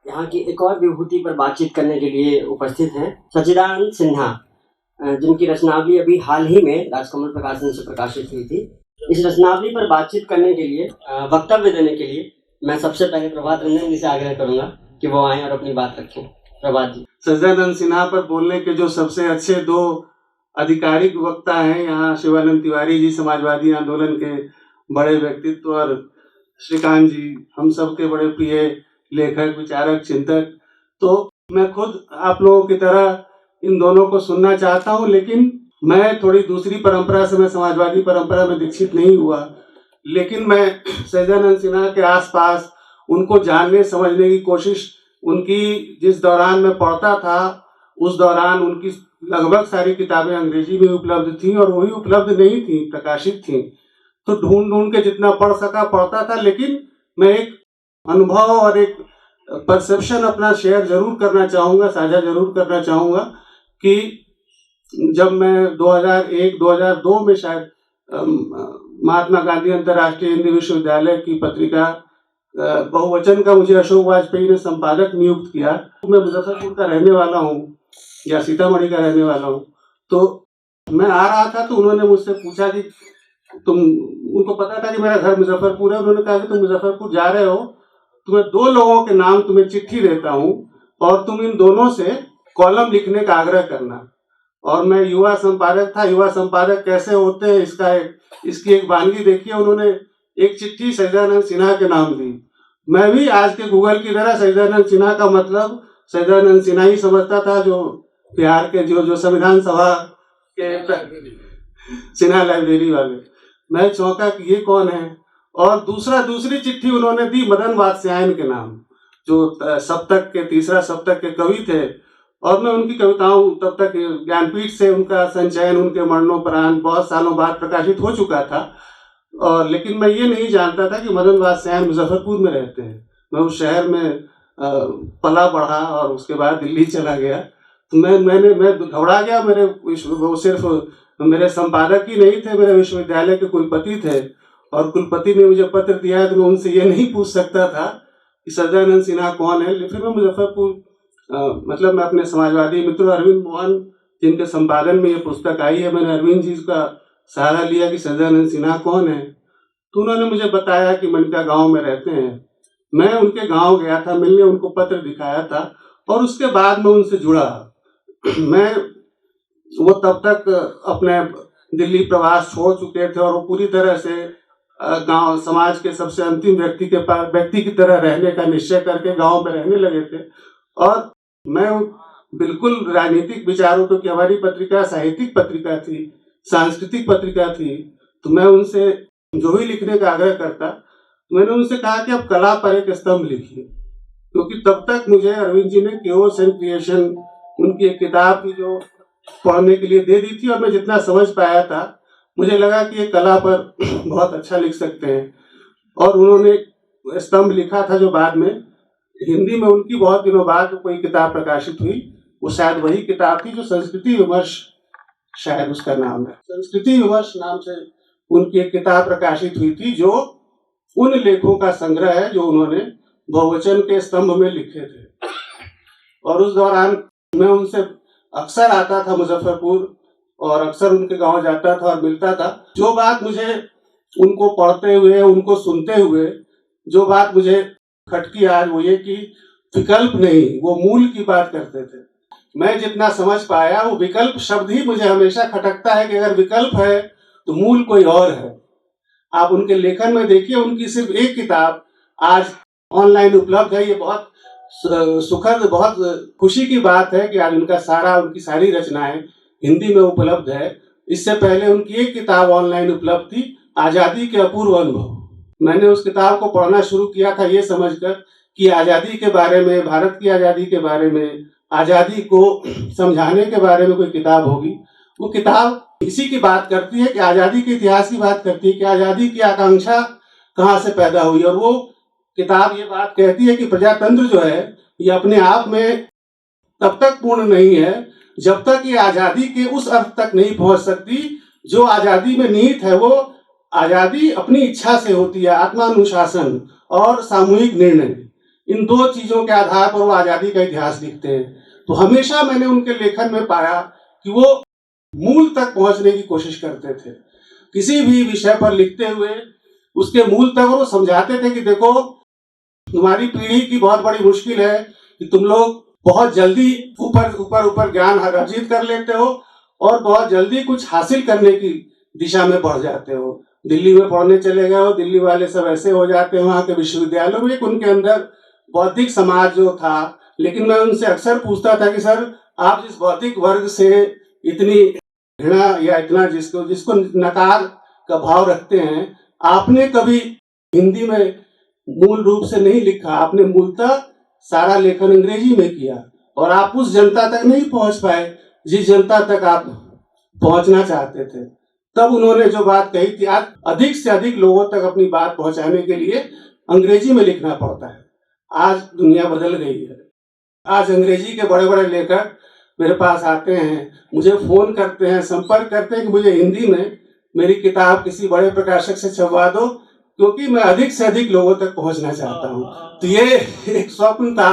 यहाँ की एक और विभूति पर बातचीत करने के लिए उपस्थित हैं सच्चिदानंद सिन्हा, जिनकी रचनावली अभी हाल ही में राजकमल प्रकाशन से प्रकाशित हुई थी। इस रचनावली पर बातचीत करने के लिए, वक्तव्य देने के लिए मैं सबसे पहले प्रभात रंजन जी से आग्रह करूंगा कि वो आएं और अपनी बात रखें। प्रभात जी। सच्चिदानंद सिन्हा पर बोलने के जो सबसे अच्छे दो आधिकारिक वक्ता हैं यहाँ शिवानंद तिवारी जी, समाजवादी आंदोलन के बड़े व्यक्तित्व, और श्रीकांत जी, हम सब के बड़े प्रिय लेखक, विचारक, चिंतक। तो मैं खुद आप लोगों की तरह इन दोनों को सुनना चाहता हूँ, लेकिन मैं थोड़ी दूसरी परंपरा से, मैं समाजवादी परंपरा में दीक्षित नहीं हुआ, लेकिन मैं सच्चिदानंद सिन्हा के आसपास उनको जानने समझने की कोशिश, उनकी जिस दौरान मैं पढ़ता था उस दौरान उनकी लगभग सारी किताबें अंग्रेजी में उपलब्ध थी, और वही उपलब्ध नहीं थी, प्रकाशित थी। तो ढूंढ ढूंढ के जितना पढ़ सका पढ़ता था, लेकिन मैं एक अनुभव और एक परसेप्शन अपना शेयर जरूर करना चाहूँगा, साझा जरूर करना चाहूँगा कि जब मैं 2001-2002 में शायद महात्मा गांधी अंतर्राष्ट्रीय हिंदी विश्वविद्यालय की पत्रिका बहुवचन का मुझे अशोक वाजपेयी ने संपादक नियुक्त किया। मैं मुजफ्फरपुर का रहने वाला हूँ या सीतामढ़ी का रहने वाला हूँ। तो मैं आ रहा था तो उन्होंने मुझसे पूछा कि उनको पता था कि मेरा घर मुजफ्फरपुर है। उन्होंने कहा कि तुम मुजफ्फरपुर जा रहे हो, तुम्हें दो लोगों के नाम तुम्हें चिट्ठी देता हूँ और तुम इन दोनों से कॉलम लिखने का आग्रह करना। और मैं युवा संपादक था। युवा संपादक कैसे होते हैं इसकी एक वानगी देखिए। उन्होंने एक चिट्ठी सच्चिदानंद सिन्हा के नाम दी। मैं भी आज के गूगल की तरह सच्चिदानंद सिन्हा का मतलब सच्चिदानंद सिन्हा ही समझता था, जो बिहार के जो संविधान सभा के सिन्हा लाइब्रेरी वाले। मैं चौंका कि ये कौन है। और दूसरी चिट्ठी उन्होंने दी मदन वात्स्यायन के नाम, जो सप्तक के तीसरा सप्तक के कवि थे। और मैं उनकी कविताओं, तब तक ज्ञानपीठ से उनका संचयन उनके मरणोपरांत बहुत सालों बाद प्रकाशित हो चुका था, और लेकिन मैं ये नहीं जानता था कि मदन वात्स्यायन मुजफ्फरपुर में रहते हैं। मैं उस शहर में पला बढ़ा और उसके बाद दिल्ली चला गया। तो मैं घबरा गया। वो सिर्फ मेरे संपादक ही नहीं थे, मेरे विश्वविद्यालय के कुलपति थे, और कुलपति ने मुझे पत्र दिया है तो मैं उनसे ये नहीं पूछ सकता था कि सच्चिदानंद सिन्हा कौन है। फिर मैं मुजफ्फरपुर मतलब मैं अपने समाजवादी मित्र अरविंद मोहन, जिनके संपादन में ये पुस्तक आई है, मैंने अरविंद जी का सहारा लिया कि सच्चिदानंद सिन्हा कौन है। तो उन्होंने मुझे बताया कि मनिका गांव में रहते हैं। मैं उनके गांव गया था मिलने, उनको पत्र दिखाया था, और उसके बाद मैं उनसे जुड़ा। वो तब तक अपने दिल्ली प्रवास छोड़ चुके थे और वो पूरी तरह से गांव समाज के सबसे अंतिम व्यक्ति की तरह रहने का निश्चय करके गांव में रहने लगे थे। और मैं बिल्कुल राजनीतिक विचारों, क्योंकि हमारी पत्रिका साहित्यिक पत्रिका थी, सांस्कृतिक पत्रिका थी, तो मैं उनसे जो भी लिखने का आग्रह करता, मैंने उनसे कहा कि अब कला पर एक स्तंभ लिखिए। क्योंकि तब तक मुझे अरविंद जी ने केओस एंड क्रिएशन, उनकी एक किताब थी जो पढ़ने के लिए दे दी थी, और मैं जितना समझ पाया था मुझे लगा कि ये कला पर बहुत अच्छा लिख सकते हैं। और उन्होंने स्तंभ लिखा था, जो बाद में हिंदी में उनकी बहुत दिनों बाद कोई किताब प्रकाशित हुई। वो शायद वही किताब थी जो संस्कृति विमर्श, शायद उसका नाम है, संस्कृति विमर्श नाम से उनकी एक किताब प्रकाशित हुई थी, जो उन लेखों का संग्रह है जो उन्होंने बहुवचन के स्तंभ में लिखे थे। और उस दौरान मैं उनसे अक्सर आता था मुजफ्फरपुर, और अक्सर उनके गांव जाता था और मिलता था। जो बात मुझे उनको पढ़ते हुए, उनको सुनते हुए जो बात मुझे खटकी आज, वो ये कि विकल्प नहीं, वो मूल की बात करते थे। मैं जितना समझ पाया, वो विकल्प शब्द ही मुझे हमेशा खटकता है कि अगर विकल्प है तो मूल कोई और है। आप उनके लेखन में देखिए, उनकी सिर्फ एक किताब आज ऑनलाइन उपलब्ध है। ये बहुत सुखद, बहुत खुशी की बात है कि आज उनकी सारी रचनाएं हिंदी में उपलब्ध है। इससे पहले उनकी एक किताब ऑनलाइन उपलब्ध थी, आजादी के अपूर्व अनुभव। मैंने उस किताब को पढ़ना शुरू किया था ये समझकर कि आजादी के बारे में, भारत की आजादी के बारे में, आजादी को समझाने के बारे में कोई किताब होगी। वो किताब इसी की बात करती है कि आजादी के इतिहास की बात करती है कि आजादी की आकांक्षा कहाँ से पैदा हुई। और वो किताब ये बात कहती है कि प्रजातंत्र जो है ये अपने आप में तब तक पूर्ण नहीं है जब तक ये आजादी के उस अर्थ तक नहीं पहुंच सकती जो आजादी में निहित है। वो आजादी अपनी इच्छा से होती है, आत्मानुशासन और सामूहिक निर्णय। इन दो चीजों के आधार पर वो आजादी का इतिहास लिखते हैं। तो हमेशा मैंने उनके लेखन में पाया कि वो मूल तक पहुंचने की कोशिश करते थे। किसी भी विषय पर लिखते हुए उसके मूल तक वो समझाते थे कि देखो, तुम्हारी पीढ़ी की बहुत बड़ी मुश्किल है कि तुम लोग बहुत जल्दी ऊपर ज्ञान अर्जित कर लेते हो और बहुत जल्दी कुछ हासिल करने की दिशा में बढ़ जाते हो। दिल्ली में पढ़ने चले गए हो, दिल्ली वाले सब ऐसे हो जाते हैं, वहाँ के विश्वविद्यालयों में एक उनके अंदर बौद्धिक समाज जो था। लेकिन मैं उनसे अक्सर पूछता था कि सर, आप जिस बौद्धिक वर्ग से इतनी घृणा या इतना जिसको नकार का भाव रखते हैं, आपने कभी हिंदी में मूल रूप से नहीं लिखा, आपने मूलतः सारा लेखन अंग्रेजी में किया और आप उस जनता तक नहीं पहुंच पाए जिस जनता तक आप पहुंचना चाहते थे। तब उन्होंने जो बात कही थी, आज अधिक से अधिक लोगों तक अपनी बात पहुंचाने के लिए अंग्रेजी में लिखना पड़ता है। आज दुनिया बदल गई है। आज अंग्रेजी के बड़े बड़े लेखक मेरे पास आते हैं, मुझे फोन करते हैं, संपर्क करते हैं कि मुझे हिंदी में मेरी किताब किसी बड़े प्रकाशक से छपवा दो, क्योंकि मैं अधिक से अधिक लोगों तक पहुंचना चाहता हूं। तो ये एक स्वप्न था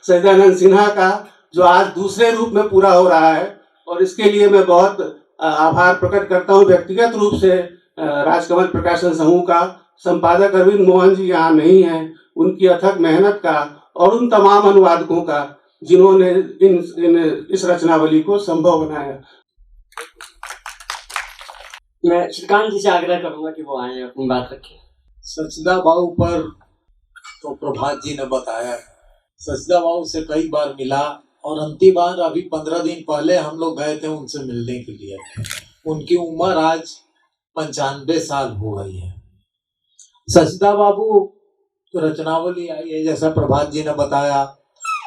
सच्चिदानंद सिन्हा का, जो आज दूसरे रूप में पूरा हो रहा है और इसके लिए मैं बहुत आभार प्रकट करता हूं व्यक्तिगत रूप से राजकमल प्रकाशन समूह का। संपादक अरविंद मोहन जी यहाँ नहीं है, उनकी अथक मेहनत का और उन तमाम अनुवादकों का जिन्होंने इस रचनावली को संभव बनाया। मैं श्रीकांत जी से आग्रह करूंगा कि वो आए, अपनी बात रखें। सचदा बाबू पर तो प्रभात जी ने बताया, सचदा बाबू से कई बार मिला और अंतिम बार अभी 15 दिन पहले हम लोग गए थे उनसे मिलने के लिए। उनकी उम्र आज 95 साल हो गई है। सचदा बाबू रचनावली आई है, जैसा प्रभात जी ने बताया,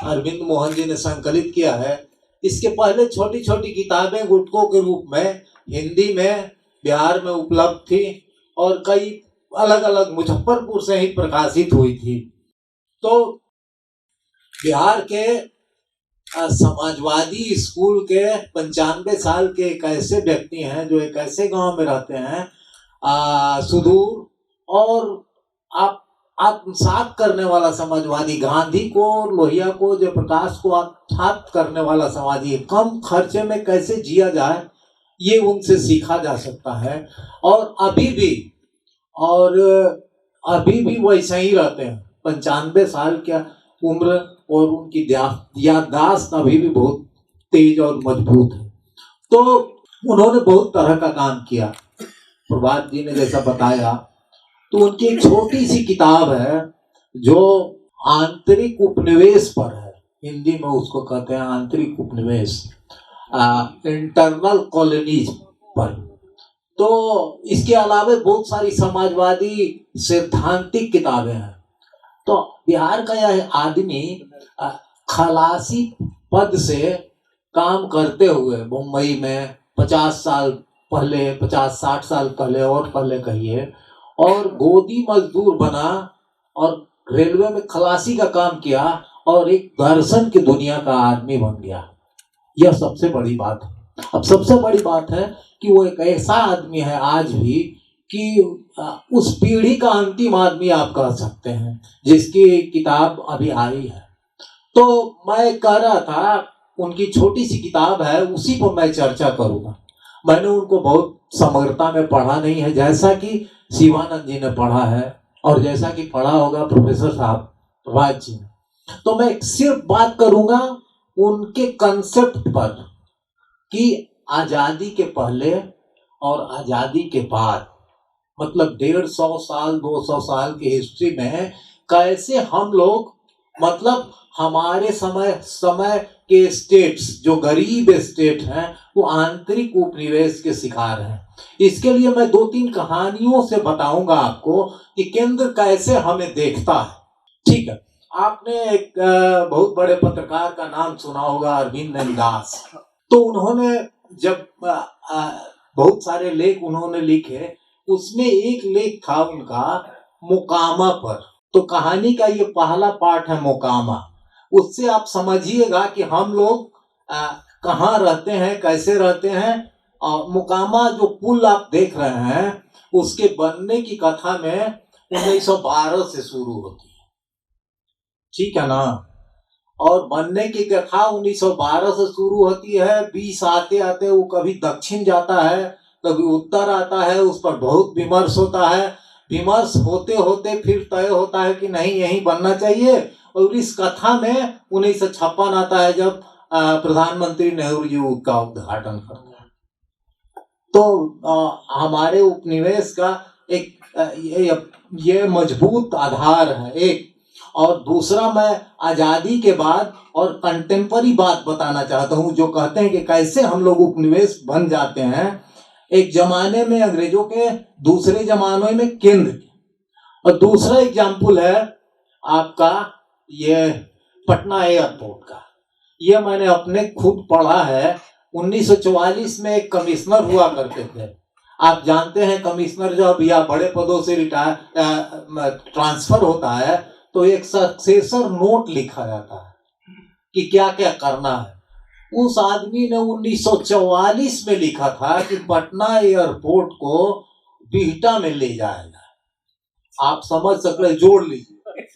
अरविंद मोहन जी ने संकलित किया है। इसके पहले छोटी छोटी किताबें गुटकों के रूप में हिंदी में बिहार में उपलब्ध थी और कई अलग अलग मुजफ्फरपुर से ही प्रकाशित हुई थी। तो बिहार के समाजवादी स्कूल के 95 साल के एक ऐसे व्यक्ति हैं जो एक ऐसे गांव में रहते हैं सुदूर, और आप आत्मसात करने वाला समाजवादी, गांधी को, लोहिया को, जयप्रकाश को आत्मसात करने वाला समाजवादी, कम खर्चे में कैसे जिया जाए ये उनसे सीखा जा सकता है। और अभी भी वैसे ही रहते हैं। 95 साल की उम्र और उनकी याददाश्त अभी भी बहुत तेज और मजबूत है। तो उन्होंने बहुत तरह का काम किया। प्रभात जी ने जैसा बताया, तो उनकी एक छोटी सी किताब है जो आंतरिक उपनिवेश पर है। हिंदी में उसको कहते हैं आंतरिक उपनिवेश, इंटरनल कॉलोनीज पर। तो इसके अलावा बहुत सारी समाजवादी सैद्धांतिक किताबें हैं। तो बिहार का यह आदमी खलासी पद से काम करते हुए मुंबई में 50 साल पहले, 50-60 साल पहले और पहले कहिए, और गोदी मजदूर बना और रेलवे में खलासी का काम किया और एक दर्शन की दुनिया का आदमी बन गया। यह सबसे बड़ी बात है। अब सबसे बड़ी बात है कि वो एक ऐसा आदमी है आज भी कि उस पीढ़ी का अंतिम आदमी आप कह सकते हैं, जिसकी किताब अभी आई है। तो मैं कह रहा था, उनकी छोटी सी किताब है, उसी पर मैं चर्चा करूंगा। मैंने उनको बहुत समग्रता में पढ़ा नहीं है, जैसा कि शिवानंद जी ने पढ़ा है और जैसा कि पढ़ा होगा प्रोफेसर साहब प्रभात जी ने। तो मैं सिर्फ बात करूंगा उनके कंसेप्ट पर कि आजादी के पहले और आजादी के बाद, मतलब 150 साल 200 साल की हिस्ट्री में कैसे हम लोग, मतलब हमारे समय के स्टेट्स, जो गरीब स्टेट हैं, वो आंतरिक उपनिवेश के शिकार हैं। इसके लिए मैं 2-3 कहानियों से बताऊंगा आपको कि केंद्र कैसे हमें देखता है। ठीक है, आपने एक बहुत बड़े पत्रकार का नाम सुना होगा, अरविंद दास। तो उन्होंने जब बहुत सारे लेख उन्होंने लिखे, उसमें एक लेख था उनका मोकामा पर। तो कहानी का ये पहला पार्ट है मोकामा। उससे आप समझिएगा कि हम लोग कहाँ रहते हैं, कैसे रहते हैं। मोकामा जो पुल आप देख रहे हैं, उसके बनने की कथा में 1912 से शुरू होती है। ठीक है ना। और बनने की कथा 1912 से शुरू होती है। 20 आते आते वो कभी दक्षिण जाता है, कभी उत्तर आता है, उस पर बहुत विमर्श होता है। विमर्श होते होते फिर तय होता है कि नहीं यही बनना चाहिए। और इस कथा में 1956 आता है, जब प्रधानमंत्री नेहरू जी उसका उद्घाटन करते हैं। तो हमारे उपनिवेश का एक ये मजबूत आधार है एक। और दूसरा, मैं आजादी के बाद और कंटेम्पररी बात बताना चाहता हूं, जो कहते हैं कि कैसे हम लोग उपनिवेश बन जाते हैं। एक जमाने में अंग्रेजों के, दूसरे जमाने में केंद्र के। और दूसरा एग्जाम्पल है आपका ये पटना एयरपोर्ट का। ये मैंने अपने खुद पढ़ा है। 1944 में एक कमिश्नर हुआ करते थे। आप जानते हैं कमिश्नर जब या बड़े पदों से ट्रांसफर होता है तो एक सक्सेसर नोट लिखा जाता है कि क्या क्या करना है। उस आदमी ने 1944 में लिखा था कि पटना एयरपोर्ट को बिहटा में ले जाएगा। आप समझ सकते, जोड़ लीजिए,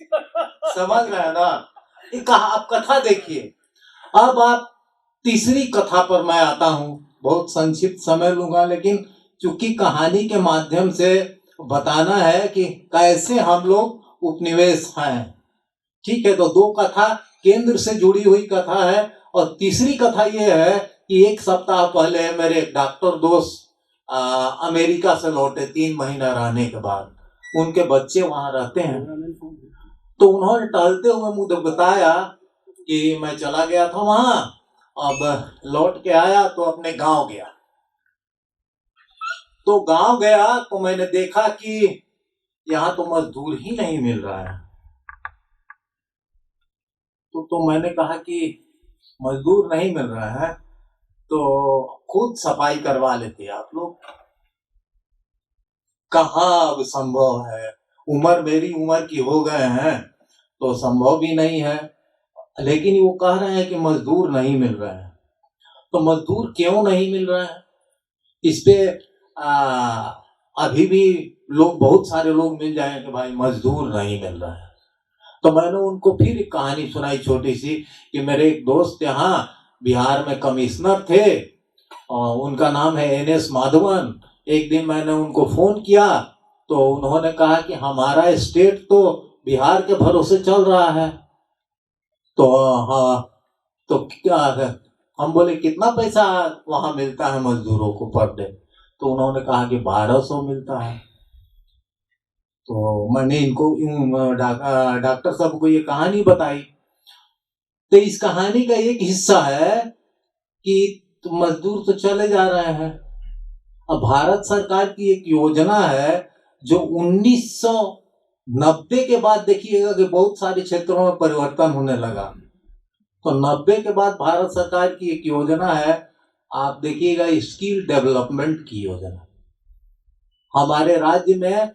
समझ रहे हैं ना। ये कहा, आप कथा देखिए। अब आप तीसरी कथा पर मैं आता हूं। बहुत संक्षिप्त समय लूंगा, लेकिन चूंकि कहानी के माध्यम से बताना है कि कैसे हम लोग उपनिवेश हैं। ठीक है, तो दो कथा केंद्र से जुड़ी हुई कथा है। और तीसरी कथा यह है कि एक सप्ताह पहले मेरे एक डॉक्टर दोस्त अमेरिका से लौटे 3 महीना रहने के बाद। उनके बच्चे वहां रहते हैं, तो उन्होंने टहलते हुए मुझे बताया कि मैं चला गया था वहां, अब लौट के आया तो अपने गांव गया। तो गांव गया तो मैंने देखा कि यहाँ तो मजदूर ही नहीं मिल रहा है। तो मैंने कहा कि मजदूर नहीं मिल रहा है तो खुद सफाई करवा लेते आप लोग। कहाँ अब संभव है, मेरी उम्र की हो गए हैं तो संभव भी नहीं है। लेकिन वो कह रहे हैं कि मजदूर नहीं मिल रहे हैं। तो मजदूर क्यों नहीं मिल रहे हैं, इस पे अभी भी लोग, बहुत सारे लोग मिल जाएंगे कि भाई मजदूर नहीं मिल रहा है। तो मैंने उनको फिर एक कहानी सुनाई छोटी सी कि मेरे एक दोस्त यहाँ बिहार में कमिश्नर थे और उनका नाम है NS माधवन। एक दिन मैंने उनको फोन किया तो उन्होंने कहा कि हमारा स्टेट तो बिहार के भरोसे चल रहा है। तो हाँ, तो क्या है, हम बोले कितना पैसा वहां मिलता है मजदूरों को पर डे। तो उन्होंने कहा कि 1200 मिलता है। तो मैंने इनको डॉक्टर साहब को ये कहानी बताई। तो इस कहानी का एक हिस्सा है कि मजदूर तो चले जा रहे हैं। अब भारत सरकार की एक योजना है जो 1990 के बाद देखिएगा कि बहुत सारे क्षेत्रों में परिवर्तन होने लगा। तो 90 के बाद भारत सरकार की एक योजना है, आप देखिएगा, स्किल डेवलपमेंट की योजना। हमारे राज्य में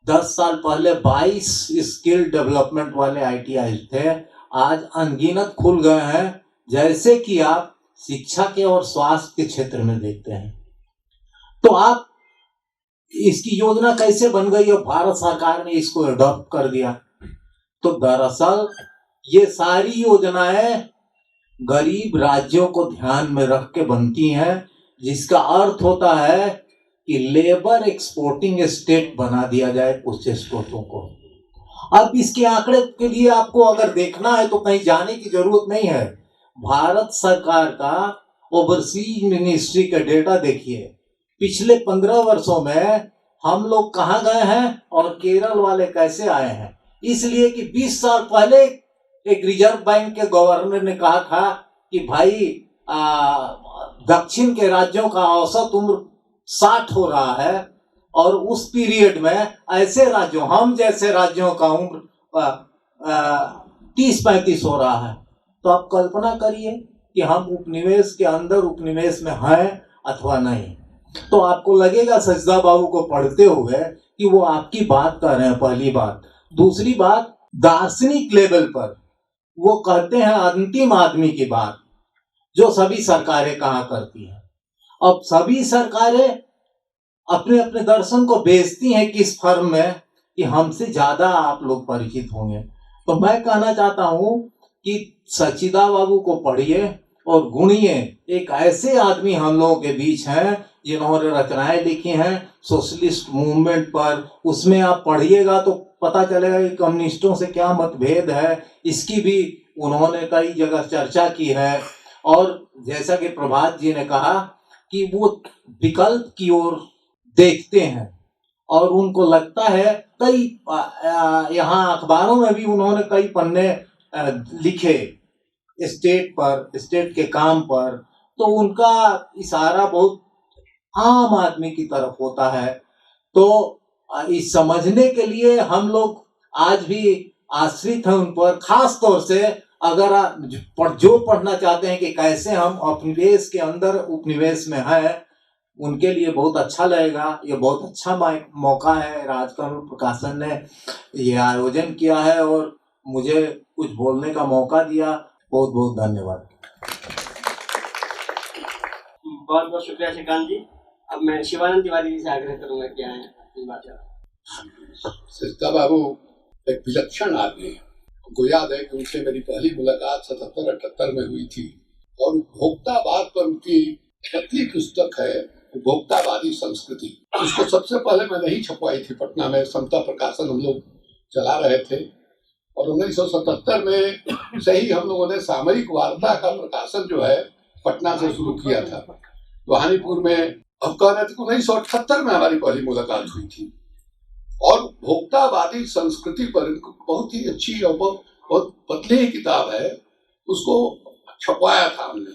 10 साल पहले 22 स्किल डेवलपमेंट वाले ITI थे, आज अनगिनत खुल गए हैं। जैसे कि आप शिक्षा के और स्वास्थ्य के क्षेत्र में देखते हैं। तो आप इसकी योजना कैसे बन गई और भारत सरकार ने इसको अडॉप्ट कर दिया। तो दरअसल ये सारी योजनाएं गरीब राज्यों को ध्यान में रख के बनती हैं, जिसका अर्थ होता है कि लेबर एक्सपोर्टिंग स्टेट बना दिया जाए कुछ स्टेटों को। अब इसके आंकड़े के लिए आपको अगर देखना है तो कहीं जाने की जरूरत नहीं है। भारत सरकार का ओवरसीज मिनिस्ट्री का डेटा देखिए, पिछले 15 वर्षों में हम लोग कहाँ गए हैं और केरल वाले कैसे आए हैं। इसलिए कि 20 साल पहले एक रिजर्व बैंक के गवर्नर ने कहा था कि भाई दक्षिण के राज्यों का औसत उम्र 60 हो रहा है और उस पीरियड में ऐसे राज्यों, हम जैसे राज्यों का उम्र 30-35 हो रहा है। तो आप कल्पना करिए कि हम उपनिवेश के अंदर उपनिवेश में हैं अथवा नहीं। तो आपको लगेगा सजदा बाबू को पढ़ते हुए कि वो आपकी बात कर रहे हैं, पहली बात। दूसरी बात, दार्शनिक लेवल पर वो कहते हैं अंतिम आदमी की बात, जो सभी सरकारें कहा करती हैं। अब सभी सरकारें अपने अपने दर्शन को बेचती हैं किस फर्म में, कि हमसे ज्यादा आप लोग परिचित होंगे। तो मैं कहना चाहता हूँ कि सचिदा बाबू को पढ़िए और गुणिए। एक ऐसे आदमी हम लोगों के बीच हैं जिन्होंने रचनाएं लिखी हैं सोशलिस्ट मूवमेंट पर, उसमें आप पढ़िएगा तो पता चलेगा कि कम्युनिस्टों से क्या मतभेद है, इसकी भी उन्होंने कई जगह चर्चा की है। और जैसा कि प्रभात जी ने कहा कि वो विकल्प की ओर देखते हैं और उनको लगता है, कई यहाँ अखबारों में भी उन्होंने कई पन्ने लिखे स्टेट के काम पर, तो उनका इशारा बहुत आम आदमी की तरफ होता है। तो इस समझने के लिए हम लोग आज भी आश्रित हैं उन पर। खास तौर से अगर जो पढ़ना चाहते हैं कि कैसे हम उपनिवेश के अंदर उपनिवेश में हैं, उनके लिए बहुत अच्छा लगेगा। ये बहुत अच्छा मौका है, राजकमल प्रकाशन ने ये आयोजन किया है और मुझे कुछ बोलने का मौका दिया। बहुत बहुत धन्यवाद। बहुत बहुत शुक्रिया श्रीकांत जी। अब मैं शिवानंद तिवारी जी से आग्रह करूंगा क्या है अपनी बात। सचिदा बाबू एक विलक्षण आदमी है। हमको याद है कि उनसे मेरी पहली मुलाकात 77-78 में हुई थी और उपभोक्तावाद पर उनकी पतली पुस्तक है उपभोक्तावादी संस्कृति। उसको सबसे पहले मैंने ही छपवाई थी पटना में, समता प्रकाशन हम लोग चला रहे थे और 1977 में से ही हम लोगों ने सामयिक वार्ता का प्रकाशन जो है पटना से शुरू किया था। रोहानीपुर में हम कह रहे थे कि 1978 में हमारी पहली मुलाकात हुई थी और उपभोक्तावादी संस्कृति पर बहुत ही अच्छी और बहुत पतली किताब है, उसको छपवाया था हमने।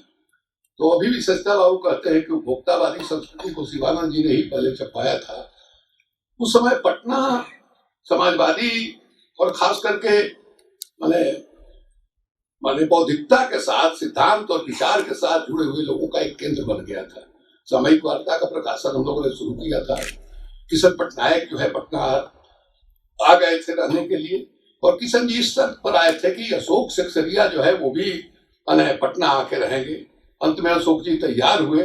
तो अभी भी सचिदा बाबू कहते हैं कि उपभोक्तावादी संस्कृति को शिवानंद जी ने ही पहले छपवाया था। उस समय पटना समाजवादी और खास करके माने बौद्धिकता के साथ, सिद्धांत और विचार के साथ जुड़े हुए लोगों का एक केंद्र बन गया था। सामयिक वार्ता का प्रकाशन हम लोगों ने शुरू किया था। किशन पटनायक जो है पटना आ गए थे रहने के लिए और किशन जी इस शर्त पर आए थे कि अशोक सेक्सरिया जो है वो भी पटना आके रहेंगे। अंत में अशोक जी तैयार हुए।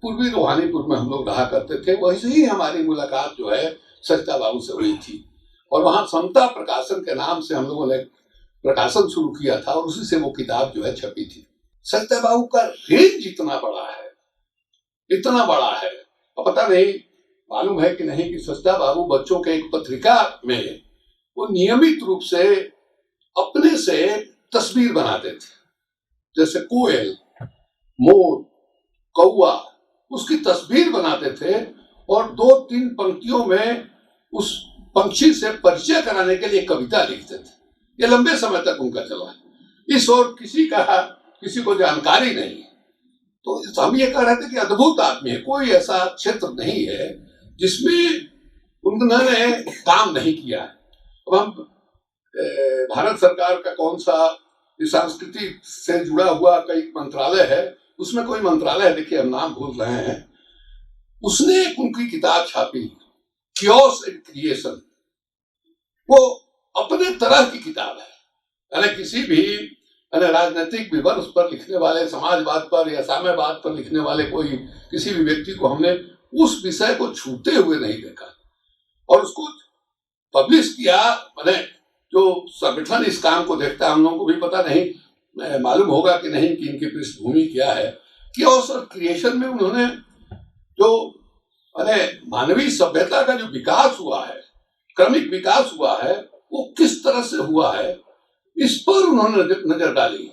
पूर्वी रोहानीपुर में हम लोग रहा करते थे। वैसे ही हमारी मुलाकात जो है सचिदा बाबू से हुई थी और वहाँ समता प्रकाशन के नाम से हम लोगों ने प्रकाशन शुरू किया था और उसी से वो किताब जो है छपी थी। सचिदा बाबू का रेंज इतना बड़ा है और पता नहीं मालूम है कि नहीं कि सचिदा बाबू बच्चों के एक पत्रिका में वो नियमित रूप से अपने से तस्वीर बनाते थे, जैसे कोयल, मोर, कौआ, उसकी तस्वीर बनाते थे और 2-3 पंक्तियों में उस पंछी से परिचय कराने के लिए कविता लिखते थे। ये लंबे समय तक उनका चला। इस और किसी को जानकारी नहीं। तो हम ये कह रहे थे कि अद्भुत आदमी है, कोई ऐसा क्षेत्र नहीं है जिसमें उन्होंने काम नहीं किया है। अब हम भारत सरकार का कौन सा संस्कृति से जुड़ा हुआ कई मंत्रालय है, उसमें कोई मंत्रालय देखिए हम नाम भूल रहे हैं, उसने उनकी किताब छापी कियोस एंड क्रिएशन। वो अपने तरह की किताब है, यानी किसी भी राजनीतिक विमर्श पर लिखने वाले, समाजवाद पर या साम्यवाद पर लिखने वाले कोई किसी भी व्यक्ति को हमने उस विषय को छूते हुए नहीं देखा और उसको पब्लिश किया। मैंने जो संगठन इस काम को देखता है, हम लोगों को भी पता नहीं मालूम होगा कि नहीं कि इनकी पृष्ठभूमि क्या है। कियोस और क्रिएशन में उन्होंने जो मानवीय सभ्यता का जो विकास हुआ है, क्रमिक विकास हुआ है, वो किस तरह से हुआ है इस पर उन्होंने नजर डाली।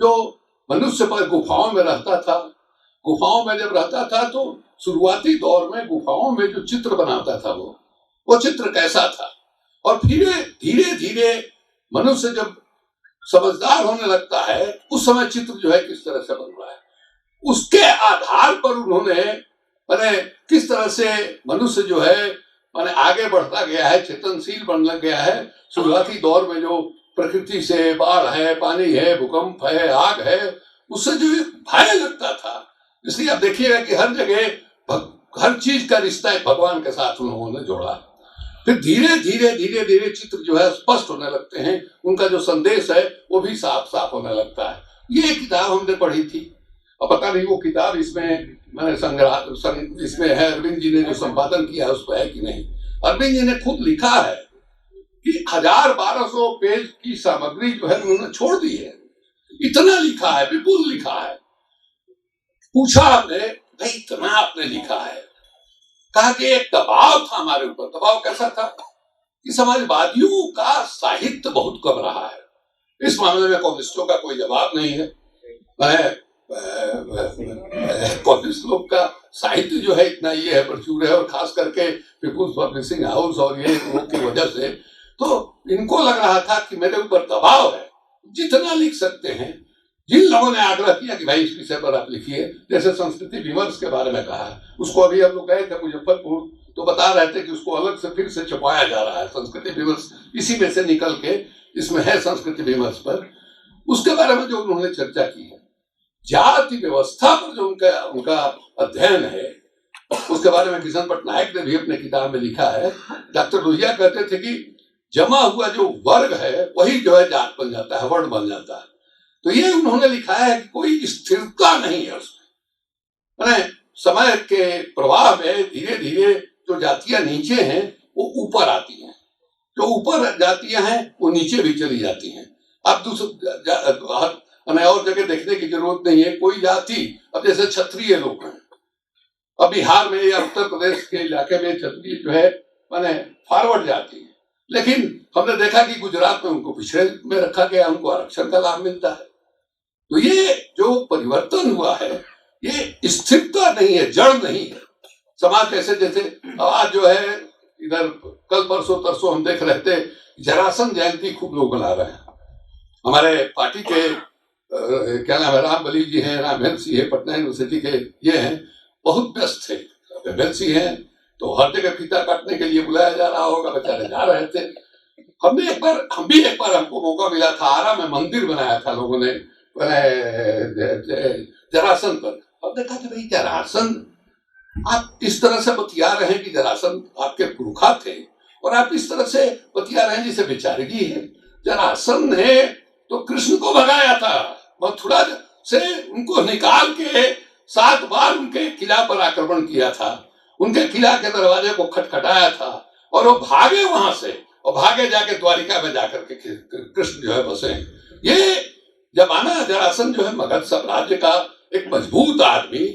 जो मनुष्य पर गुफाओं में रहता था, गुफाओं में जब रहता था तो शुरुआती दौर में गुफाओं में जो चित्र बनाता था वो चित्र कैसा था, और फिर धीरे धीरे मनुष्य जब समझदार होने लगता है उस समय चित्र जो है किस तरह से बन रहा है, उसके आधार पर उन्होंने किस तरह से मनुष्य जो है आगे बढ़ता गया है, चेतनशील बनने गया है। शुरुआती दौर में जो प्रकृति से बाढ़ है, पानी है, भूकंप है, आग है, उससे जो भय लगता था। इसलिए आप देखिएगा कि हर जगह हर चीज का रिश्ता एक भगवान के साथ उन लोगों ने जोड़ा। फिर धीरे धीरे चित्र जो है स्पष्ट होने लगते हैं, उनका जो संदेश है वो भी साफ साफ होने लगता है। ये किताब हमने पढ़ी थी और पता नहीं वो किताब इसमें इसमें है, अरविंद जी ने जो संपादन किया है उस पर है कि नहीं। अरविंद जी ने खुद लिखा है कि 1000-1200 पेज की सामग्री जो है उन्होंने छोड़ दी है। इतना लिखा है, विपुल लिखा है। पूछा हमने, भाई इतना आपने लिखा है, कहा कि एक दबाव था हमारे ऊपर। दबाव कैसा था कि समाजवादियों का साहित्य बहुत कम रहा है। इस मामले में कम्युनिस्टों का कोई जवाब नहीं है। कम्युनिस्ट लोग का साहित्य जो है इतना ये है, प्रचुर है, और खास करके पीपुल्स पब्लिशिंग हाउस और ये लोग की वजह से तो इनको लग रहा था कि मेरे ऊपर दबाव है, जितना लिख सकते हैं। जिन लोगों ने आग्रह किया कि भाई इस विषय पर आप लिखिए, जैसे संस्कृति विमर्श के बारे में कहा, उसको अभी हम लोग गए थे मुजफ्फरपुर तो बता रहे थे कि उसको अलग से फिर से छपाया जा रहा है। संस्कृति विमर्श इसी में से निकल के इसमें है, संस्कृति विमर्श पर। उसके बारे में जो उन्होंने चर्चा की है, जाति व्यवस्था पर जो उनका अध्ययन है, उसके बारे में किशन पटनायक ने भी अपने किताब में लिखा है। डॉक्टर लोहिया कहते थे कि जमा हुआ जो वर्ग है वही जो है जात बन जाता है, वर्ण बन जाता है। तो ये उन्होंने लिखा है कि कोई स्थिरता नहीं है उसमें। मैंने समय के प्रवाह में धीरे धीरे जो जातियां नीचे हैं वो ऊपर आती हैं, जो ऊपर जातियां हैं वो नीचे भी चली जाती हैं। अब दूसरे और जगह देखने की जरूरत नहीं है। कोई जाति, अब जैसे क्षत्रिय लोग हैं, अब बिहार में या उत्तर प्रदेश के इलाके में क्षत्रिय जो है माने फॉरवर्ड जाति है, लेकिन हमने देखा कि गुजरात में उनको पिछड़े में रखा गया, उनको आरक्षण का लाभ मिलता है। तो ये जो परिवर्तन हुआ है ये स्थिरता नहीं है, जड़ नहीं है। समाज कैसे, जैसे आज जो है इधर कल परसों तरसों हम देख रहे थे जरासंध जयंती खूब लोग मना रहे हैं। हमारे पार्टी के क्या नाम है, राम बली जी हैं, रामहेल सिंह है, पटना यूनिवर्सिटी के ये हैं, बहुत व्यस्त थे। रामहेल सिंह हैं तो हर जगह फीता काटने के लिए बुलाया जा रहा होगा, बेचारे जा रहे थे। हम भी एक बार हमको मौका मिला था, आरा में मंदिर बनाया था लोगों ने जरासंध पर। अब देखा कि भाई जरासंध, आप इस तरह से बतिया रहे हैं कि जरासंध आपके पुरखा थे, और आप इस तरह से बतिया रहे हैं जिसे बेचारगी है। जरासंध ने तो कृष्ण को भगाया था, मथुरा से उनको निकाल के 7 बार उनके किला पर आक्रमण किया था, उनके किला के दरवाजे को खटखटाया था, और वो भागे वहां से, और भागे जाके द्वारिका में जाकर के कृष्ण जो है बसे। ये जमाना जरासंध जो है मगध साम्राज्य का एक मजबूत आदमी,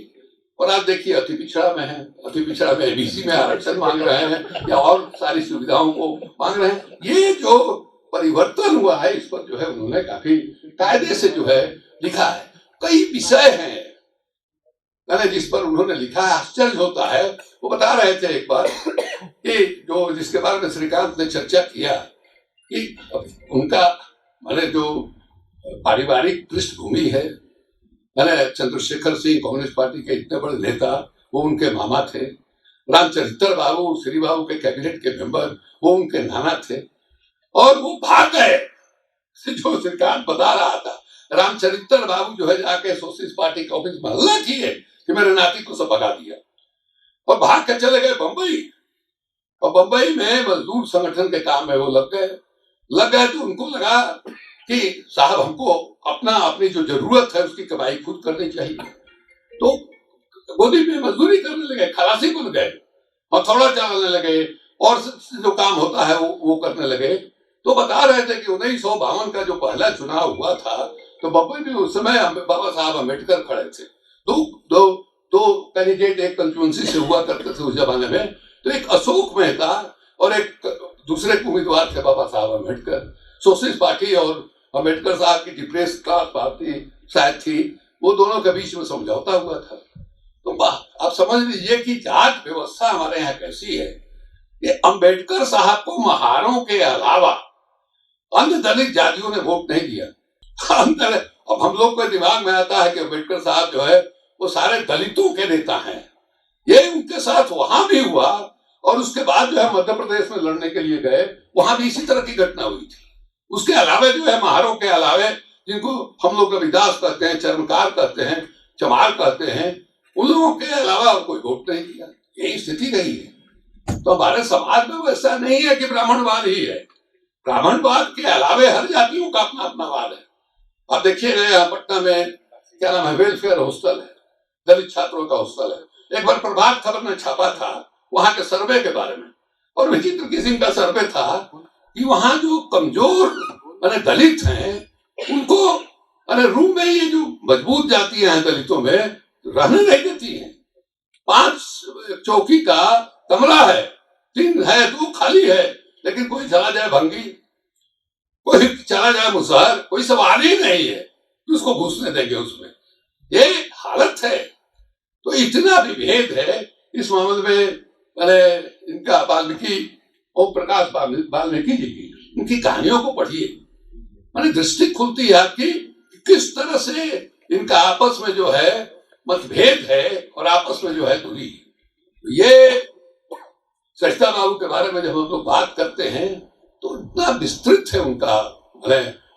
और आप देखिए अति पिछड़ा में है, अति पिछड़ा में एबीसी में आरक्षण मांग रहे हैं या और सारी सुविधाओं को मांग रहे हैं। ये जो परिवर्तन हुआ है इस पर जो है उन्होंने काफी कायदे से जो है लिखा है। कई विषय हैं जिस पर उन्होंने लिखा है, आश्चर्य होता है। वो बता रहे थे एक बार कि जो जिसके बारे में श्रीकांत ने चर्चा किया कि उनका माने जो पारिवारिक पृष्ठभूमि है, मैंने चंद्रशेखर सिंह कम्युनिस्ट पार्टी के इतने बड़े नेता, वो उनके मामा थे। रामचरित्र बाबू, श्री बाबू के कैबिनेट के मेंबर, वो उनके नाना थे, और वो भाग गए। जो श्रीकांत बता रहा था, रामचरित्र बाबू जो है जाके सोशलिस्ट पार्टी के ऑफिस में हल्ला किए कि मेरे नाती को सब भगा दिया, और भाग के चले गए बंबई। और बंबई में मजदूर संगठन के काम में वो लग गए तो उनको लगा कि साहब हमको अपनी जो जरूरत है उसकी कमाई खुद करनी चाहिए। तो गोदी में मजदूरी करने लगे, खलासी बन गए, हथौड़ा चलाने लगे, और जो काम होता है वो करने लगे। तो बता रहे थे कि 1952 का जो पहला चुनाव हुआ था तो बंबई में उस समय बाबा साहब अम्बेडकर खड़े थे। दो कैंडिडेट एक कंस्टिट्यूएंसी से हुआ करते थे उस जमाने में, तो एक अशोक मेहता और एक दूसरे उम्मीदवार थे बाबा साहब अम्बेडकर। सोशलिस्ट पार्टी और अम्बेडकर साहब की डिप्रेस क्लास पार्टी शायद थी, वो दोनों के बीच में समझौता हुआ था। तो आप समझ लीजिए कि जात व्यवस्था हमारे यहाँ कैसी है। ये अम्बेडकर साहब को महारों के अलावा अन्य दलित जातियों ने वोट नहीं दिया। अब हम लोग के दिमाग में आता है कि अम्बेडकर साहब जो है वो सारे दलितों के नेता हैं। ये उनके साथ वहां भी हुआ, और उसके बाद जो है मध्य प्रदेश में लड़ने के लिए गए, वहां भी इसी तरह की घटना हुई थी। उसके अलावे जो है महारों के अलावे, जिनको हम लोग रविदास कहते हैं, चर्मकार कहते हैं, चमार कहते हैं, उन लोगों के अलावा और कोई वोट नहीं दिया। यही स्थिति रही है। तो हमारे समाज में वैसा नहीं है कि ब्राह्मणवाद ही है। ब्राह्मणवाद के अलावे हर जातियों का अपना अपना वाद है। आप देखिएगा यहाँ पटना में क्या नाम है, वेलफेयर हॉस्टल है, दलित छात्रों का हॉस्टल है। एक बार प्रभात खबर ने छापा था वहां के सर्वे के बारे में, और विचित्र किस्म का सर्वे था कि वहां जो कमजोर माने दलित हैं उनको अरे रूम में ये जो मजबूत जातियां हैं दलितों में रहने नहीं देती हैं। 5 चौकी का कमरा है, 3 है, 2 खाली है, लेकिन कोई चला जाए भंगी, कोई चला जाए मुसहर, कोई सवाल ही नहीं है कि उसको घुसने देंगे उसमें। ये हालत है। तो इतना विभेद है इस मामले में। मैंने इनका वाल्मीकि ओम प्रकाश वाल्मीकि जी की उनकी कहानियों को पढ़िए, मैंने दृष्टि खुलती है आपकी किस तरह से इनका आपस में जो है मतभेद है और आपस में जो है दूरी। ये सरिता बाबू के बारे में जब हम लोग बात करते हैं तो इतना विस्तृत है उनका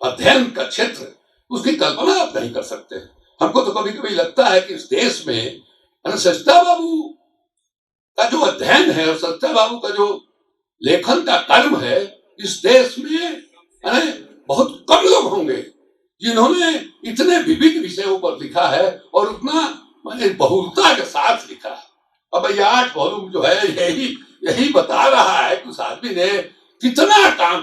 अध्ययन का क्षेत्र, उसकी कल्पना आप नहीं कर सकते। हमको तो कभी कभी लगता है कि इस देश में सरिता बाबू का जो अध्ययन है और सरिता बाबू का जो लेखन का कर्म है, इस देश में बहुत कम लोग होंगे जिन्होंने इतने विविध विषयों पर लिखा है और उतना बहुलता के साथ लिखा है। अब ये 8 वॉल्यूम जो है यही बता रहा है कि उस आदमी ने कितना काम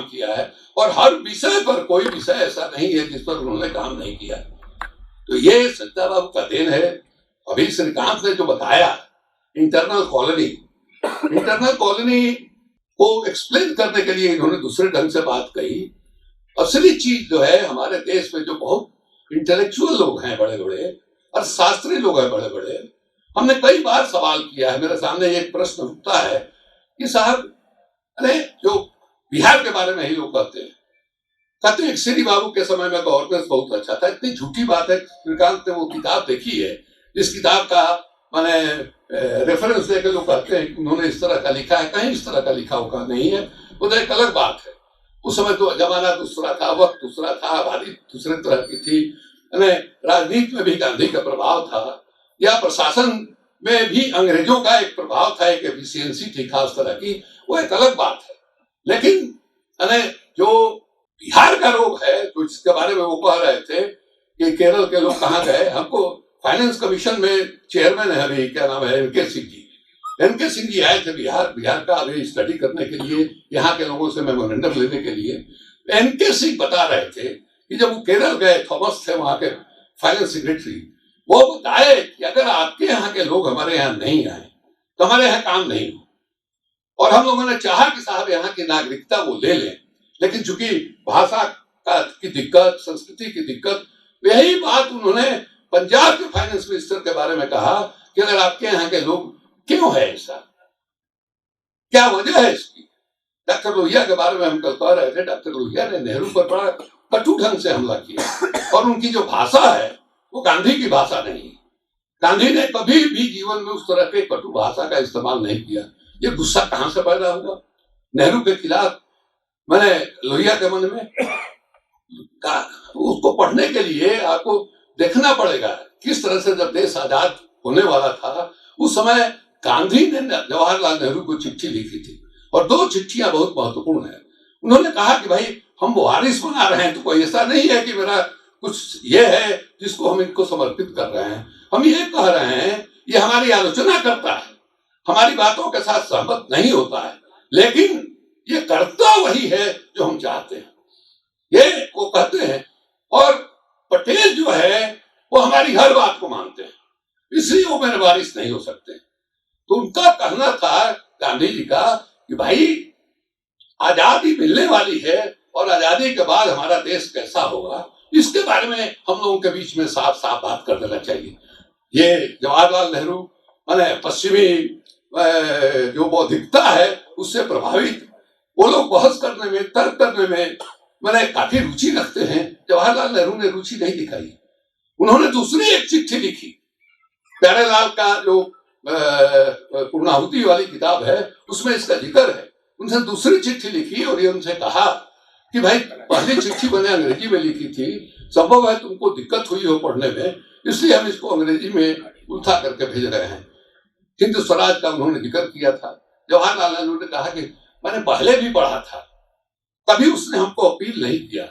किया है और हर विषय पर कोई विषय ऐसा नहीं है जिस पर उन्होंने काम नहीं किया। तो ये सरिता बाबू का देन है। अभी श्रीकांत ने जो बताया इंटरनल कॉलोनी को एक्सप्लेन करने के लिए इन्होंने दूसरे ढंग से बात कही। असली चीज जो है हमारे देश में जो बहुत इंटेलेक्चुअल लोग हैं बड़े बड़े और शास्त्रीय लोग हैं बड़े बड़े, हमने कई बार सवाल किया है, मेरे सामने एक प्रश्न उठता है कि साहब अरे जो बिहार के बारे में ही लोग कहते हैं श्री बाबू के समय में गवर्नेंस बहुत अच्छा था। इतनी झूठी बात है। श्रीकांत ने वो किताब देखी है, इस किताब का मैंने रेफरेंस देकर लोग कहते हैं कि उन्होंने इस तरह का लिखा है, कहीं इस तरह का लिखा होगा नहीं है। वो तो एक अलग बात है। उस समय तो जमाना दूसरा था, वक्त दूसरा था, आबादी दूसरे तरह की थी। राजनीति में भी गांधी का प्रभाव था या प्रशासन में भी अंग्रेजों का एक प्रभाव था, एक एफिशिएंसी थी खास तरह की, वो एक अलग बात है। लेकिन जो बिहार का लोग है तो इसके बारे में वो कह रहे थे कि केरल के लोग कहाँ गए। हमको फाइनेंस कमीशन में चेयरमैन है अभी, क्या नाम है, एनके सिंह जी आए थे बिहार का अभी स्टडी करने के लिए, यहाँ के लोगों से मेमोरेंडम लेने के लिए। एनके सिंह बता रहे थे कि जब वो केरल गए, थॉमस थे वहां के फाइनेंस सेक्रेटरी, वो बताए कि अगर आपके यहाँ के लोग हमारे यहाँ नहीं आए तो हमारे यहाँ काम नहीं हो। और हम लोगों ने चाहा कि साहब यहाँ की नागरिकता वो ले लें, लेकिन चूंकि भाषा की दिक्कत, संस्कृति की दिक्कत, यही बात उन्होंने पंजाब के फाइनेंस मिनिस्टर के बारे में कहा कि अगर आपके यहाँ के लोग क्यों है ऐसा, क्या वजह है इसकी। डॉक्टर लोहिया के बारे में हम कल कह रहे थे, डॉक्टर लोहिया ने नेहरू पर बड़ा कटु ढंग से हमला किया और उनकी जो भाषा है वो गांधी की भाषा नहीं है। गांधी ने कभी भी जीवन में उस तरह के कटु भाषा का इस्तेमाल नहीं किया। ये गुस्सा कहां से पैदा हुआ नेहरू के खिलाफ, मैंने लोहिया के मन में उसको पढ़ने के लिए आपको देखना पड़ेगा किस तरह से जब देश आजाद होने वाला था उस समय गांधी ने जवाहरलाल नेहरू को चिट्ठी लिखी थी और 2 चिट्ठियां बहुत महत्वपूर्ण है। उन्होंने कहा कि भाई हम वारिस बना रहे हैं तो कोई ऐसा नहीं है कि मेरा कुछ ये है जिसको हम इनको समर्पित कर रहे हैं। हम ये कह रहे हैं ये हमारी आलोचना करता है, हमारी बातों के साथ सहमत नहीं होता है, लेकिन ये करता वही है जो हम चाहते हैं, ये वो कहते हैं। और पटेल जो है वो हमारी हर बात को मानते हैं, इसलिए वो मेरे वारिस नहीं हो सकते। तो उनका कहना था गांधी जी का कि भाई आजादी मिलने वाली है और आजादी के बाद हमारा देश कैसा होगा इसके बारे में हम लोगों के बीच में साफ साफ बात कर देना चाहिए। ये जवाहरलाल नेहरू माने पश्चिमी जो बौद्धिकता है उससे प्रभावित वो लोग बहस करने में, तर्क करने में मैंने काफी रुचि रखते हैं। जवाहरलाल नेहरू ने रुचि नहीं दिखाई। उन्होंने दूसरी एक चिट्ठी लिखी, प्यारेलाल का जो पूर्णाहुति वाली किताब है उसमें इसका जिक्र है। उनसे दूसरी चिट्ठी लिखी और ये उनसे कहा कि भाई पहली चिट्ठी मैंने अंग्रेजी में लिखी थी, संभव है तुमको दिक्कत हुई हो पढ़ने में, इसलिए हम इसको अंग्रेजी में उल्था करके भेज रहे हैं। हिंद स्वराज का उन्होंने जिक्र किया था। जवाहरलाल नेहरू ने कहा कि मैंने पहले भी पढ़ा था, कभी उसने हमको अपील नहीं किया।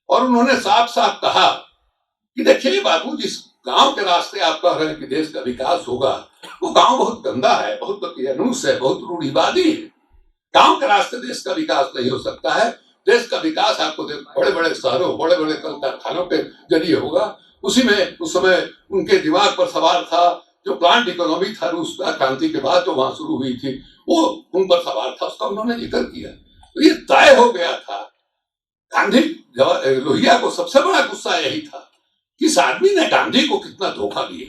और उन्होंने साफ साफ कहा कि देखिए बाबू, जिस गांव के रास्ते आप कह रहे हैं कि देश का विकास होगा, वो गांव बहुत गंदा है, बहुत बदतमीज है, बहुत रूढ़िवादी है। गांव के रास्ते देश का विकास नहीं हो सकता है। देश का विकास आपको बड़े बड़े शहरों, बड़े बड़े कल कारखानों के जरिए होगा। उसी में उस समय उनके दिमाग पर सवार था जो प्लांट इकोनॉमी था रूस क्रांति के बाद जो वहां शुरू हुई थी, वो उन पर सवार था, उसका उन्होंने जिक्र किया। तो ये तय हो गया था। गांधी लोहिया को सबसे बड़ा गुस्सा यही था कि इस आदमी ने गांधी को कितना धोखा दिया।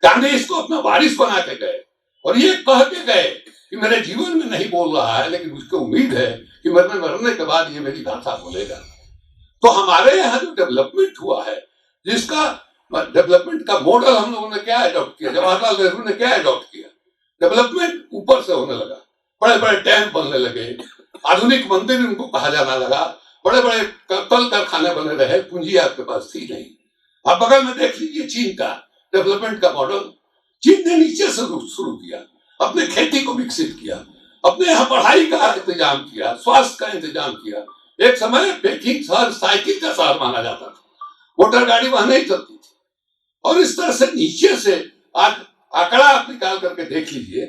गांधी इसको अपना वारिस बना के गए और ये कह के गए कि मेरे जीवन में नहीं बोल रहा है, लेकिन उसको उम्मीद है कि मरने के बाद ये मेरी गाथा बोलेगा। तो हमारे यहाँ जो डेवलपमेंट हुआ है, जिसका डेवलपमेंट का मॉडल हम लोगों ने क्या अडॉप्ट किया, जवाहरलाल नेहरू ने क्या अडॉप्ट किया, डेवलपमेंट ऊपर से होने लगा। बड़े बड़े डैम बनने लगे, आधुनिक मंदिर उनको कहा जाना लगा, बड़े बड़े कल कारखाने बने रहे, पूंजी आपके पास थी नहीं। आप बगल में देख लीजिए चीन का डेवलपमेंट का मॉडल। चीन ने नीचे से शुरू किया, अपने खेती को विकसित किया, अपने यहाँ पढ़ाई का इंतजाम किया, स्वास्थ्य का इंतजाम किया। एक समय पेकिंग शहर साइकिल का शहर माना जाता था, मोटर गाड़ी वहां नहीं चलती थी। और इस तरह से नीचे से आज आंकड़ा आप निकाल करके देख लीजिए।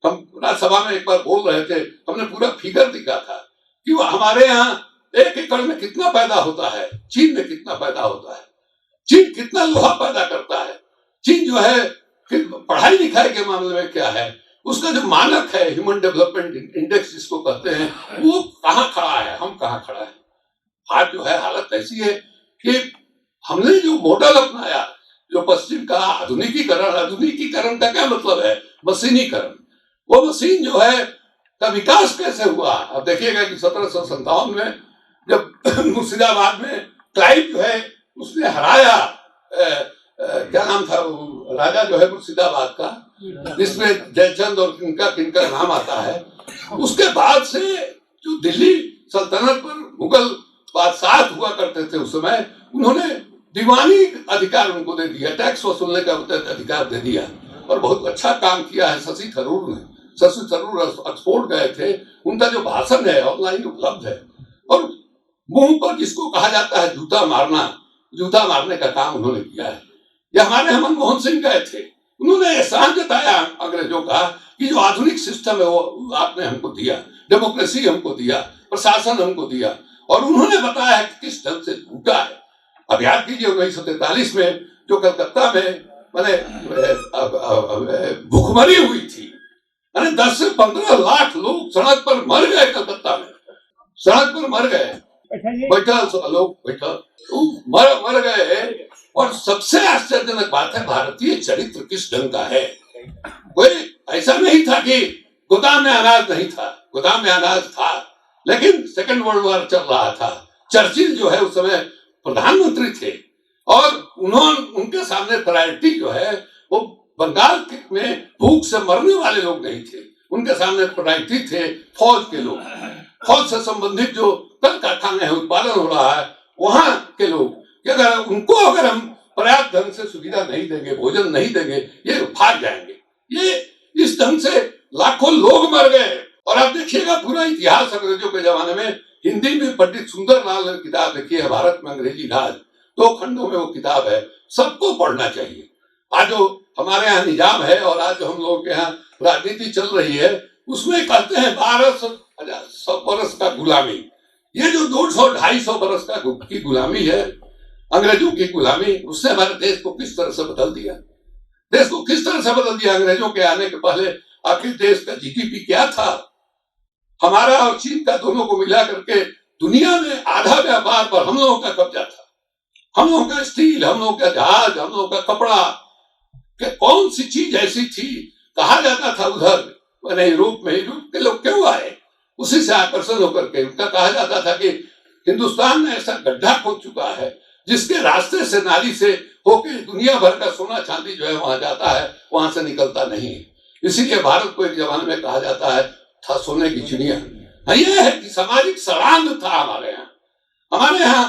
हम राज्यसभा में एक बार बोल रहे थे, हमने पूरा फिगर दिखा था कि वो हमारे यहाँ 1 एकड़ में कितना पैदा होता है, चीन में कितना पैदा होता है, चीन कितना लोहा पैदा करता है, चीन जो है पढ़ाई लिखाई के मामले में क्या है, उसका जो मानक है ह्यूमन डेवलपमेंट इंडेक्स जिसको कहते हैं, वो कहाँ खड़ा है, हम कहाँ खड़ा है। आज जो है हालत ऐसी है कि हमने जो मॉडल अपनाया, जो पश्चिम का आधुनिकीकरण का क्या मतलब है, मशीनीकरण। वो मशीन जो है का विकास कैसे हुआ। अब देखिएगा कि 1757 में जब मुर्शिदाबाद में क्लाइव जो है उसने हराया, क्या नाम था राजा जो है मुर्शिदाबाद का, जिसमें जयचंद और किनका नाम आता है। उसके बाद से जो दिल्ली सल्तनत पर मुगल बादशाह हुआ करते थे उस समय, उन्होंने दीवानी अधिकार उनको दे दिया, टैक्स वसूलने का अधिकार दे दिया और बहुत अच्छा काम किया है शशि थरूर ने। शशि थरूर ऑक्सफोर्ड गए थे, उनका जो भाषण है ऑनलाइन उपलब्ध है। और मुंह पर जिसको कहा जाता है जूता मारने का काम उन्होंने किया है। ये हमारे मनमोहन सिंह गए थे, उन्होंने एहसान जताया अंग्रेजों का कि जो आधुनिक सिस्टम है वो आपने हमको दिया, डेमोक्रेसी हमको दिया, प्रशासन हमको दिया, और उन्होंने बताया कि किस ढंग से टूटा है। अब याद कीजिए 1943 में जो कलकत्ता में भूखमरी हुई थी, 10 से 15 लाख लोग सड़क पर मर गए, कलकत्ता में सड़क पर मर गए, बैठा लोग मर गए। और सबसे आश्चर्यजनक बात है, भारतीय चरित्र किस ढंग का है। कोई ऐसा नहीं था कि गोदाम में अनाज नहीं था, गोदाम में अनाज था, लेकिन सेकंड वर्ल्ड वॉर चल रहा था। चर्चिल जो है उस समय प्रधानमंत्री थे और उनके सामने प्रायोरिटी जो है वो बंगाल में भूख से मरने वाले लोग नहीं थे, उनके सामने प्रायोरिटी थे फौज के लोग, फौज से संबंधित जो कल कारखाने हैं, उत्पादन हो रहा है, वहां के लोग कि अगर हम पर्याप्त ढंग से सुविधा नहीं देंगे, भोजन नहीं देंगे, ये भाग जाएंगे। ये इस ढंग से लाखों लोग मर गए। और आप देखिएगा पूरा इतिहास अंग्रेजों के जमाने में, हिंदी में पंडित सुंदरलाल ने किताब लिखी है भारत में अंग्रेजी राज, 2 खंडों में वो किताब है, सबको पढ़ना चाहिए। आज जो हमारे यहाँ निजाम है और आज जो हम लोगों के यहाँ राजनीति चल रही है, उसमें कहते हैं 1200 बरस का गुलामी। ये जो 200-250 बरस की गुलामी है, अंग्रेजों की गुलामी, उसने हमारे देश को किस तरह से बदल दिया, देश को किस तरह से बदल दिया। अंग्रेजों के आने के पहले आखिर देश का जीडीपी क्या था, हमारा और चीन का दोनों को मिला करके दुनिया में आधा व्यापार पर हम लोगों का कब्जा था। हम लोगों का स्टील, हम लोगों का जहाज, हम लोगों का कपड़ा, कि कौन सी चीज ऐसी थी, कहा जाता था उधर यूरोप के लोग क्यों आए, उसी से आकर्षण होकर के उनका कहा जाता था कि हिंदुस्तान में ऐसा गड्ढा खोद चुका है जिसके रास्ते से नाली से होके दुनिया भर का सोना चांदी जो है वहां जाता है, वहां से निकलता नहीं है। इसीलिए भारत को एक जमाने में कहा जाता है था सोने की चिड़िया। यह है कि सामाजिक सड़ांध था हमारे यहाँ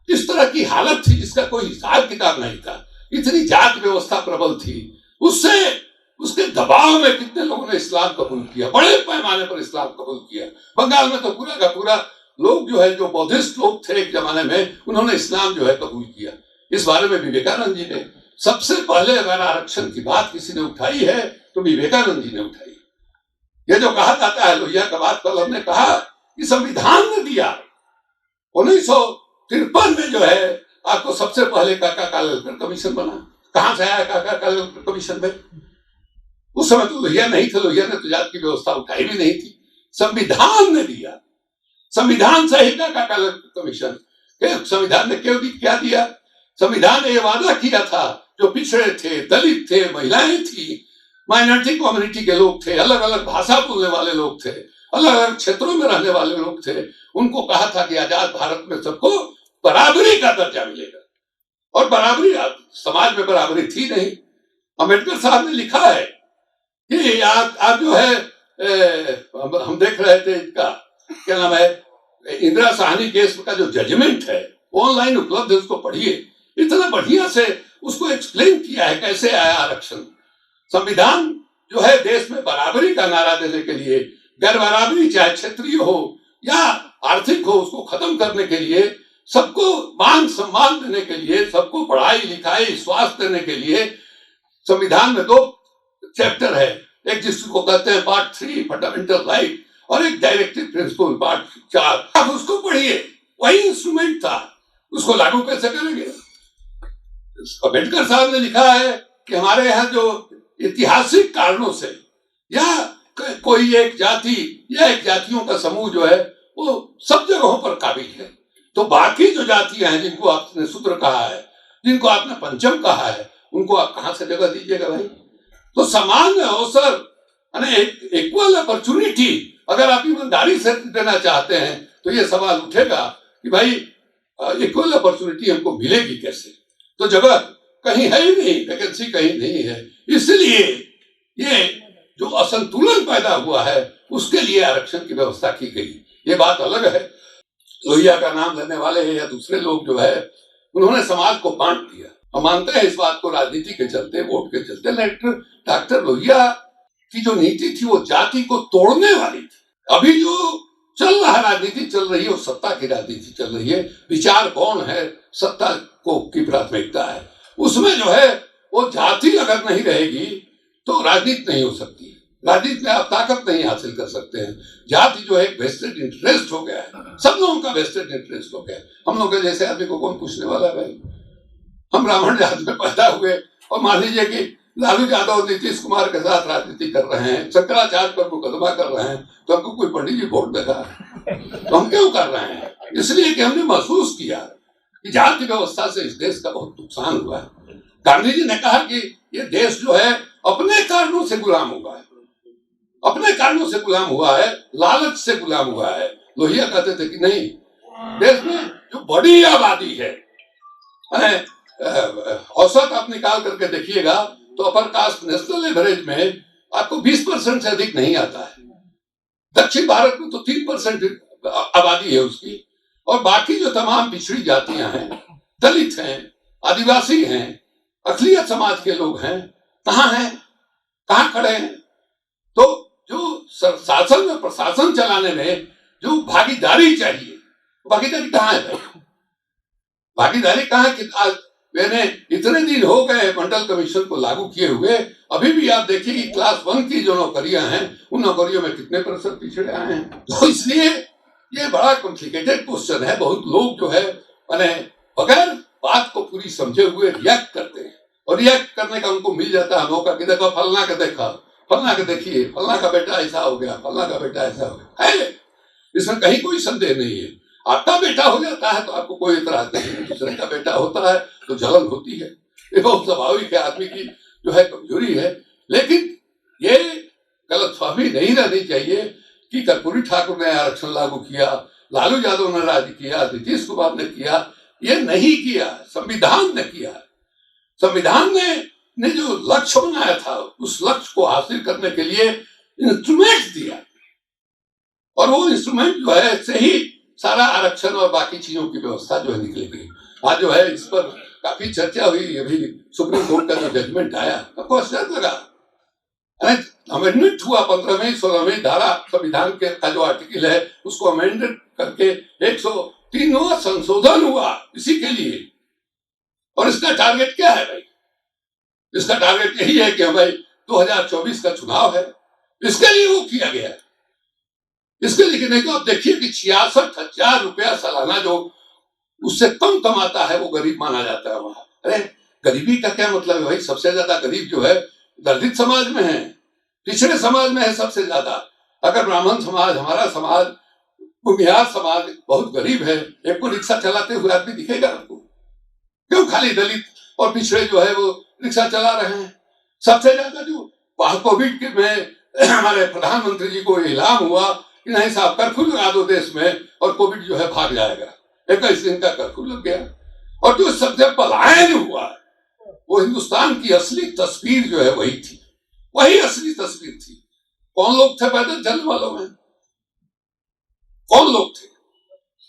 इस तरह की हालत थी जिसका कोई हिसाब किताब नहीं था। इतनी जात व्यवस्था प्रबल थी, उसके दबाव में कितने लोगों ने इस्लाम कबूल किया, बड़े पैमाने पर इस्लाम कबूल किया। बंगाल में तो पूरा का पूरा लोग जो है, जो बौद्धिस्ट लोग थे एक जमाने में, उन्होंने इस्लाम जो है कबूल किया। इस बारे में विवेकानंद जी ने सबसे पहले अगर आरक्षण की बात किसी ने उठाई है तो विवेकानंद जी ने उठाई। ये जो कहा जाता है लोहिया का बात कल हमने कहा कि संविधान ने दिया 1953 में जो है आपको सबसे पहले काका कालेलकर कमीशन बना। कहां से आया काका कालेलकर कमीशन में? उस समय तो लोहिया नहीं थे, लोहिया ने तो जात की व्यवस्था उठाई भी नहीं थी, संविधान ने दिया। संविधान से ही काका कालेलकर कमीशन। संविधान ने क्यों क्या दिया? संविधान ने यह वादा किया था जो पिछड़े थे, दलित थे, महिलाएं थी, माइनॉरिटी कम्युनिटी के लोग थे, अलग अलग भाषा बोलने वाले लोग थे, अलग अलग क्षेत्रों में रहने वाले लोग थे, उनको कहा था कि आजाद भारत में सबको बराबरी का दर्जा मिलेगा। और बराबरी, समाज में बराबरी थी नहीं। अम्बेडकर साहब ने लिखा है कि आप जो है हम देख रहे थे इसका क्या नाम है, इंदिरा साहनी केस का जो जजमेंट है ऑनलाइन उपलब्ध है, उसको पढ़िए। इतना बढ़िया से उसको एक्सप्लेन किया है कैसे आया आरक्षण। संविधान जो है देश में बराबरी का नारा देने के लिए, गैर बराबरी चाहे क्षेत्रीय हो या आर्थिक हो, उसको खत्म करने के लिए, सबको मान सम्मान देने के लिए, सबको पढ़ाई लिखाई स्वास्थ्य देने के लिए संविधान में 2 चैप्टर है। एक जिसको कहते हैं पार्ट 3 फंडामेंटल राइट, और एक डायरेक्टिव प्रिंसिपल पार्ट 4। आप उसको पढ़िए, वही इंस्ट्रूमेंट था, उसको लागू कैसे करेंगे? अम्बेडकर साहब ने लिखा है कि हमारे यहाँ जो ऐतिहासिक कारणों से या कोई एक जाति या एक जातियों का समूह जो है वो सब जगहों पर काबिल है, तो बाकी जो जातियां हैं जिनको आपने शूद्र कहा है, जिनको आपने पंचम कहा है, उनको आप कहां से जगह दीजिएगा भाई? तो समान अवसर यानी इक्वल अपॉर्चुनिटी अगर आप ईमानदारी से देना चाहते हैं तो ये सवाल उठेगा कि भाई इक्वल अपॉर्चुनिटी हमको मिलेगी कैसे? तो जगह कहीं है ही नहीं, वैकेंसी कहीं नहीं है, इसलिए ये जो असंतुलन पैदा हुआ है उसके लिए आरक्षण की व्यवस्था की गई। ये बात अलग है। लोहिया का नाम लेने वाले या दूसरे लोग जो है उन्होंने समाज को बांट दिया। हम मानते हैं इस बात को, राजनीति के चलते, वोट के चलते। डॉक्टर लोहिया की जो नीति थी वो जाति को तोड़ने वाली थी। अभी जो चल रहा है, राजनीति चल रही है, वो सत्ता की राजनीति चल रही है। विचार कौन है, सत्ता को की प्राथमिकता है, उसमें जो है वो जाति अगर नहीं रहेगी तो राजनीति नहीं हो सकती। राजनीति में आप ताकत नहीं हासिल कर सकते हैं। जाति जो है वेस्टेड इंटरेस्ट हो गया है, सब लोगों का वेस्टेड इंटरेस्ट हो गया है। हम लोग जैसे आदमी को कौन पूछने वाला है भाई? हम ब्राह्मण जाति में पैदा हुए और मान लीजिए कि लालू यादव नीतीश कुमार के साथ राजनीति कर रहे हैं, शंकराचार्य पर मुकदमा कर रहे हैं, तो हमको कोई पंडित जी वोट देगा? तो हम क्यों कर रहे हैं? इसलिए कि हमने महसूस किया कि जाति व्यवस्था से इस देश का बहुत नुकसान हुआ है। गांधी जी ने कहा कि ये देश जो है अपने कारणों से गुलाम हुआ है, अपने कारणों से गुलाम हुआ है, लालच से गुलाम हुआ है। लोहिया कहते थे कि नहीं, देश में जो बड़ी आबादी है, औसत आप निकाल करके देखिएगा तो अपर कास्ट नेशनल एवरेज में आपको 20% से अधिक नहीं आता है। दक्षिण भारत में तो 3% आबादी है उसकी, और बाकी जो तमाम पिछड़ी जातियां हैं, दलित हैं, आदिवासी हैं, अकलियत समाज के लोग हैं, कहाँ हैं, कहाँ खड़े हैं? तो जो शासन में, प्रशासन चलाने में जो भागीदारी चाहिए, भागीदारी कहाँ है भाई? भागीदारी कहाँ है? कि आज मैंने इतने दिन हो गए मंडल कमीशन को लागू किए हुए, अभी भी आप देखिए कि क्लास 1 की जो नौकरियां हैं उन नौकरियों में कितने % पिछड़े आए हैं। तो इसलिए ये बड़ा कॉम्प्लिकेटेड क्वेश्चन है। बहुत लोग जो है मैंने बगैर बात को पूरी समझे हुए रिएक्ट करते हैं, और रिएक्ट करने का उनको मिल जाता है मौका कि देखो फलना के देखा, फलना के देखिए, फलना का बेटा ऐसा हो गया, फलना का बेटा ऐसा हो गया है। इसमें कहीं कोई संदेह नहीं है। आपका बेटा हो जाता है तो आपको कोई इतराज नहीं, दूसरे का बेटा होता है तो जलन होती है। ये बहुत स्वाभाविक है, आदमी की जो है कमजोरी है। लेकिन ये गलतफहमी नहीं रहनी चाहिए कि कर्पूरी ठाकुर ने आरक्षण लागू किया, लालू यादव ने राज किया, नीतीश कुमार ने किया। ये नहीं किया, संविधान ने किया। संविधान ने जो लक्ष्य बनाया था उस लक्ष्य को हासिल करने के लिए इंस्ट्रूमेंट दिया, और वो इंस्ट्रूमेंट जो है से ही सारा आरक्षण और बाकी चीजों की व्यवस्था जो है निकलेगी। आज जो है इस पर काफी चर्चा हुई। अभी सुप्रीम कोर्ट का जो जजमेंट आया, आपको आश्चर्य लगा? अमेंडमेंट हुआ 15वीं 16वीं धारा संविधान के का जो आर्टिकल है उसको अमेंडेड करके 103वां संशोधन हुआ इसी के लिए। और इसका टारगेट क्या है भाई? इसका टारगेट यही है कि भाई 2024 का चुनाव है, इसके लिए वो किया गया है। इसके लिए नहीं तो आप देखिए कि 66,000 रुपया सालाना जो उससे कम कमाता है वो गरीब माना जाता है वहां। अरे गरीबी का क्या मतलब है भाई? सबसे ज्यादा गरीब जो है दलित समाज में है, पिछड़े समाज में है सबसे ज्यादा। अगर ब्राह्मण समाज, हमारा समाज, भूमिहार समाज बहुत गरीब है, एक को रिक्शा चलाते हुए आदमी दिखेगा आपको? क्यों खाली दलित और पिछड़े जो है वो रिक्शा चला रहे हैं? सबसे ज्यादा जो कोविड में हमारे प्रधानमंत्री जी को ऐलान हुआ कि नहीं साहब कर्फ्यू लगा दो देश में और कोविड जो है भाग जाएगा, 21 दिन का कर्फ्यू लग गया। और जो सबसे पलायन हुआ वो हिंदुस्तान की असली तस्वीर जो है वही थी, वही असली तस्वीर थी। कौन लोग थे पैदल चलने वालों में? कौन लोग थे?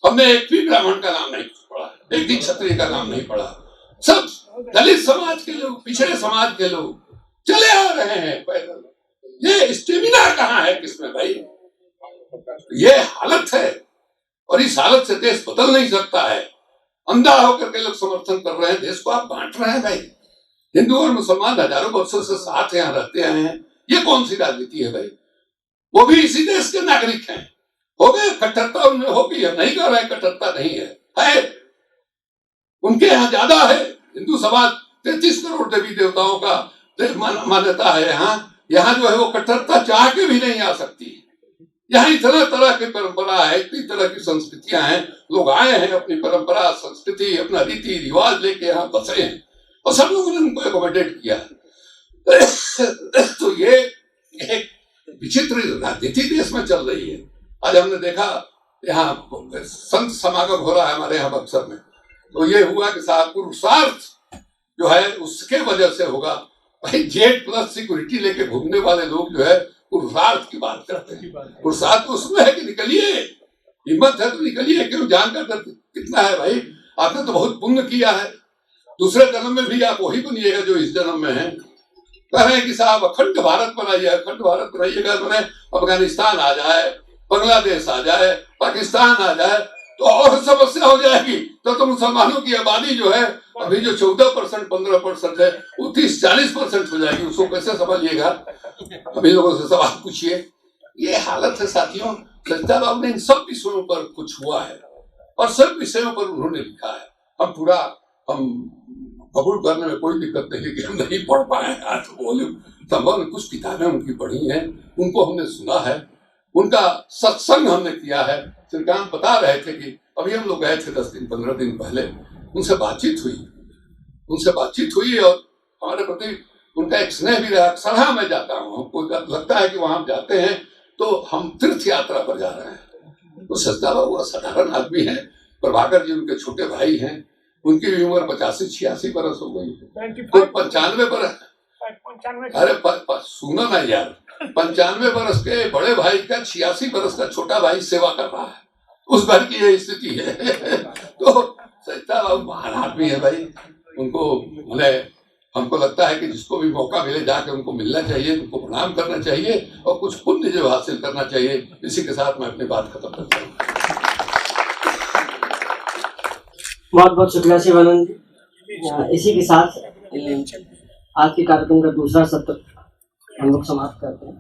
हमने एक भी ब्राह्मण का नाम नहीं पढ़ा, एक भी क्षत्रिय का नाम नहीं पढ़ा। सब दलित समाज के लोग, पिछड़े समाज के लोग चले आ रहे हैं पैदल। ये स्टेमिना कहाँ है किसमें भाई? ये हालत है और इस हालत से देश बदल नहीं सकता है। अंधा होकर के लोग समर्थन कर रहे हैं, देश को आप बांट रहे हैं भाई। हिंदू और मुसलमान हजारों वर्षों से साथ यहाँ रहते आए हैं, ये कौन सी राजनीति है भाई? वो भी इसी देश के नागरिक हैं। हो गए कट्टरता उनमें होगी, हम नहीं कर रहे, कट्टरता नहीं है। उनके यहाँ ज्यादा है। हिंदू समाज 33 करोड़ देवी देवताओं का मान्यता है। यहाँ जो है वो कट्टरता चाह के भी नहीं आ सकती। यहाँ इतना तरह की परंपरा है, इतनी तरह की संस्कृतियां हैं, लोग आए हैं अपनी परंपरा, संस्कृति, अपना रीति रिवाज लेके यहाँ बसे हैं और सब लोगों ने उनको एकोमोडेट किया है। तो ये एक विचित्र राजनीति देश में चल रही है। आज हमने देखा यहाँ संत समागम हो रहा है हमारे यहाँ बक्सर में, तो ये हुआ कि साहब पुरुषार्थ जो है उसके वजह से होगा भाई। जेट प्लस सिक्योरिटी लेके घूमने वाले लोग जो है पुरुषार्थ की बात करते हैं। पुरुषार्थ तो उसमें है कि निकलिए, हिम्मत है तो निकलिए। क्यों? जान का दर्द कितना है भाई? आपने तो बहुत पुण्य किया है, दूसरे जन्म में भी आप वही बनिएगा जो इस जन्म में है। कह रहे हैं कि साहब अखंड भारत बनाइए, अखंड भारत बनाइएगा तो अफगानिस्तान आ जाए, बांग्लादेश आ जाए, पाकिस्तान आ जाए तो और समस्या हो जाएगी। तो मुसलमानों की आबादी जो है अभी जो 14% 15% है वो 30-40% हो जाएगी। उसको कैसे समझिएगा? अभी लोगों से सवाल पूछिए। ये हालत है साथियों। सरिता बाबू ने इन सब विषयों पर कुछ हुआ है और सब विषयों पर उन्होंने लिखा है। हम कबूल करने में कोई दिक्कत नहीं कि हम नहीं पढ़ पाए। आज बोले संभव कुछ किताबें उनकी पढ़ी हैं, उनको हमने सुना है, उनका सत्संग हमने किया है। श्रीकांत बता रहे थे कि अभी हम लोग गए थे 10 दिन 15 दिन पहले, उनसे बातचीत हुई और हमारे प्रति उनका एक स्नेह भी रहा। अक्सर मैं जाता हूँ, हमको लगता है कि वहां जाते हैं तो हम तीर्थ यात्रा पर जा रहे हैं। तो सरिता बाबू असाधारण आदमी है। प्रभाकर जी उनके छोटे भाई हैं, उनकी भी उम्र 85-86 बरस हो गई, कोई 95 बरस। अरे सुनो ना यार, 95 बरस के बड़े भाई का 86 बरस का छोटा भाई सेवा कर रहा है। उस घर की यही स्थिति है। तो सरिता बाबू महान आदमी है भाई। उनको हमको लगता है कि जिसको भी मौका मिले जाके उनको मिलना चाहिए, उनको प्रणाम करना चाहिए और कुछ पुण्य जो हासिल करना चाहिए। इसी के साथ मैं अपनी बात खत्म करता हूँ। बहुत बहुत शुक्रिया शिवानंद जी। इसी के साथ आज के कार्यक्रम का दूसरा सत्र हम लोग समाप्त करते हैं।